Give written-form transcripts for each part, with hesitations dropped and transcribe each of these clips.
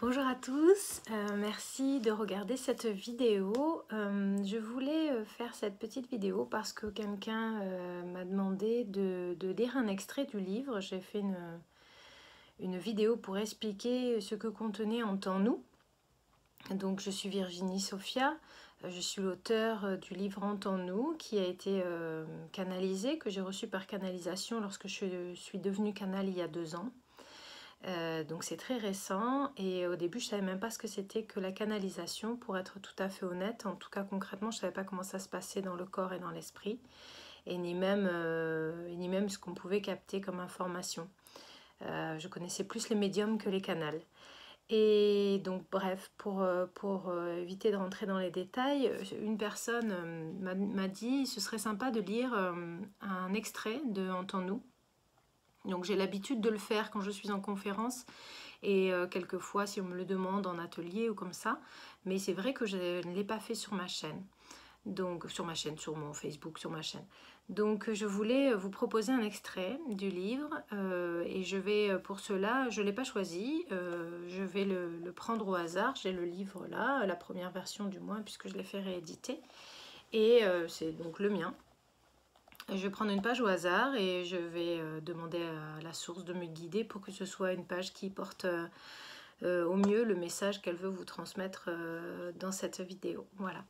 Bonjour à tous, merci de regarder cette vidéo. Je voulais faire cette petite vidéo parce que quelqu'un m'a demandé de lire un extrait du livre. J'ai fait une vidéo pour expliquer ce que contenait Entends-nous. Donc je suis Virginie Sophia, je suis l'auteur du livre Entends-nous qui a été canalisé, que j'ai reçu par canalisation lorsque je suis devenue canal il y a 2 ans. Donc c'est très récent et au début je ne savais même pas ce que c'était que la canalisation, pour être tout à fait honnête. En tout cas concrètement je ne savais pas comment ça se passait dans le corps et dans l'esprit, et ni même ce qu'on pouvait capter comme information. Je connaissais plus les médiums que les canals. Et donc bref, pour éviter de rentrer dans les détails, une personne m'a dit ce serait sympa de lire un extrait de Entends-nous. Donc j'ai l'habitude de le faire quand je suis en conférence et quelquefois si on me le demande en atelier ou comme ça. Mais c'est vrai que je ne l'ai pas fait sur ma chaîne. Donc sur mon Facebook, sur ma chaîne. Donc je voulais vous proposer un extrait du livre et je vais pour cela, je ne l'ai pas choisi, je vais le prendre au hasard. J'ai le livre là, la première version du moins puisque je l'ai fait rééditer et c'est donc le mien. Je vais prendre une page au hasard et je vais demander à la source de me guider pour que ce soit une page qui porte au mieux le message qu'elle veut vous transmettre dans cette vidéo. Voilà.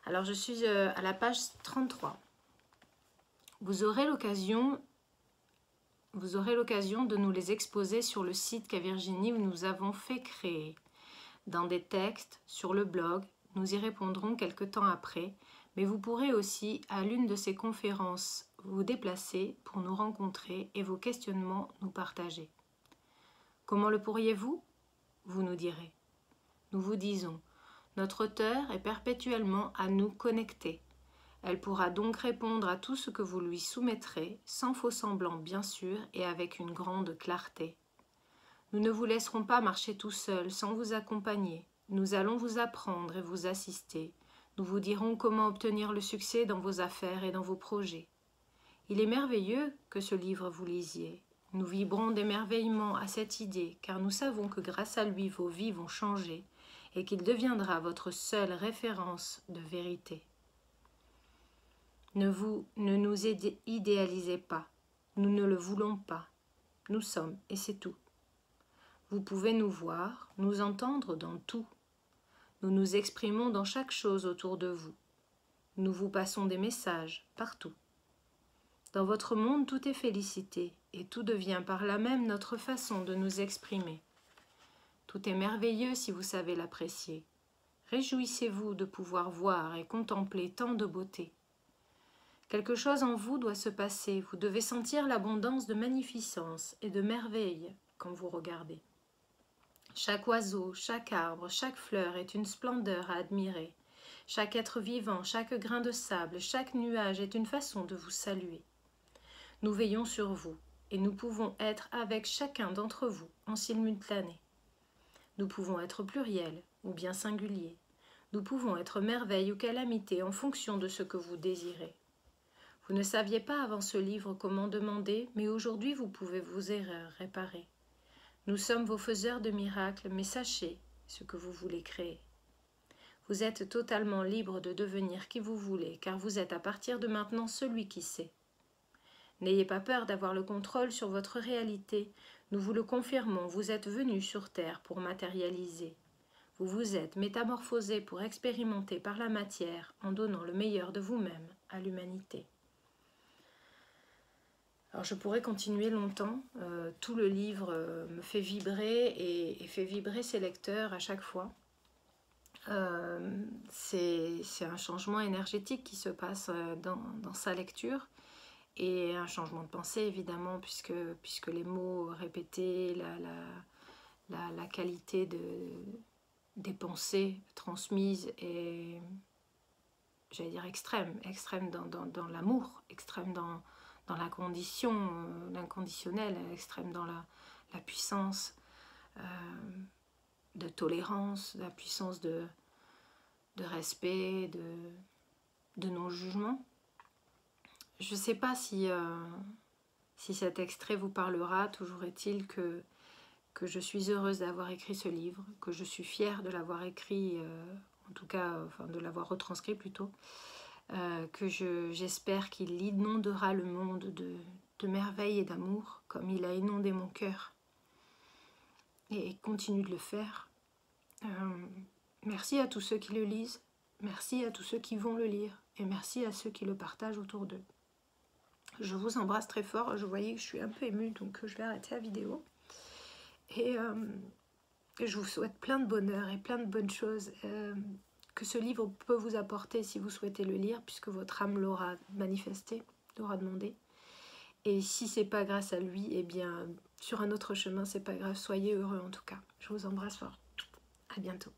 Alors je suis à la page 33. Vous aurez l'occasion de nous les exposer sur le site qu'à Virginie nous avons fait créer. Dans des textes, sur le blog, nous y répondrons quelque temps après. Mais vous pourrez aussi, à l'une de ces conférences, vous déplacer pour nous rencontrer et vos questionnements nous partager. Comment le pourriez-vous? Vous nous direz. Nous vous disons, notre auteure est perpétuellement à nous connecter. Elle pourra donc répondre à tout ce que vous lui soumettrez, sans faux semblant bien sûr et avec une grande clarté. Nous ne vous laisserons pas marcher tout seul sans vous accompagner. Nous allons vous apprendre et vous assister. Nous vous dirons comment obtenir le succès dans vos affaires et dans vos projets. Il est merveilleux que ce livre vous lisiez. Nous vibrons d'émerveillement à cette idée, car nous savons que grâce à lui vos vies vont changer et qu'il deviendra votre seule référence de vérité. Ne nous idéalisez pas, nous ne le voulons pas. Nous sommes, et c'est tout. Vous pouvez nous voir, nous entendre dans tout. Nous nous exprimons dans chaque chose autour de vous. Nous vous passons des messages partout. Dans votre monde, tout est félicité et tout devient par là même notre façon de nous exprimer. Tout est merveilleux si vous savez l'apprécier. Réjouissez-vous de pouvoir voir et contempler tant de beauté. Quelque chose en vous doit se passer, vous devez sentir l'abondance de magnificence et de merveille quand vous regardez. Chaque oiseau, chaque arbre, chaque fleur est une splendeur à admirer. Chaque être vivant, chaque grain de sable, chaque nuage est une façon de vous saluer. Nous veillons sur vous, et nous pouvons être avec chacun d'entre vous en simultané. Nous pouvons être pluriels ou bien singuliers. Nous pouvons être merveille ou calamité en fonction de ce que vous désirez. Vous ne saviez pas avant ce livre comment demander, mais aujourd'hui vous pouvez vos erreurs réparer. Nous sommes vos faiseurs de miracles, mais sachez ce que vous voulez créer. Vous êtes totalement libre de devenir qui vous voulez, car vous êtes à partir de maintenant celui qui sait. N'ayez pas peur d'avoir le contrôle sur votre réalité. Nous vous le confirmons, vous êtes venu sur Terre pour matérialiser. Vous vous êtes métamorphosé pour expérimenter par la matière en donnant le meilleur de vous-même à l'humanité. Alors je pourrais continuer longtemps, tout le livre me fait vibrer et fait vibrer ses lecteurs à chaque fois. C'est un changement énergétique qui se passe dans sa lecture et un changement de pensée évidemment puisque les mots répétés, la qualité des pensées transmises est, j'allais dire, extrême dans l'amour, extrême dans l'inconditionnel, extrême dans la puissance de tolérance, la puissance de respect, de non-jugement. Je ne sais pas si cet extrait vous parlera, toujours est-il que que je suis heureuse d'avoir écrit ce livre, que je suis fière de l'avoir écrit, en tout cas, enfin de l'avoir retranscrit plutôt, que j'espère qu'il inondera le monde de merveilles et d'amour, comme il a inondé mon cœur, et continue de le faire. Merci à tous ceux qui le lisent, merci à tous ceux qui vont le lire, et merci à ceux qui le partagent autour d'eux. Je vous embrasse très fort, je voyais que je suis un peu émue, donc je vais arrêter la vidéo. Et je vous souhaite plein de bonheur et plein de bonnes choses que ce livre peut vous apporter si vous souhaitez le lire, puisque votre âme l'aura manifesté, l'aura demandé. Et si c'est pas grâce à lui, eh bien, sur un autre chemin, c'est pas grave, soyez heureux en tout cas. Je vous embrasse fort. À bientôt.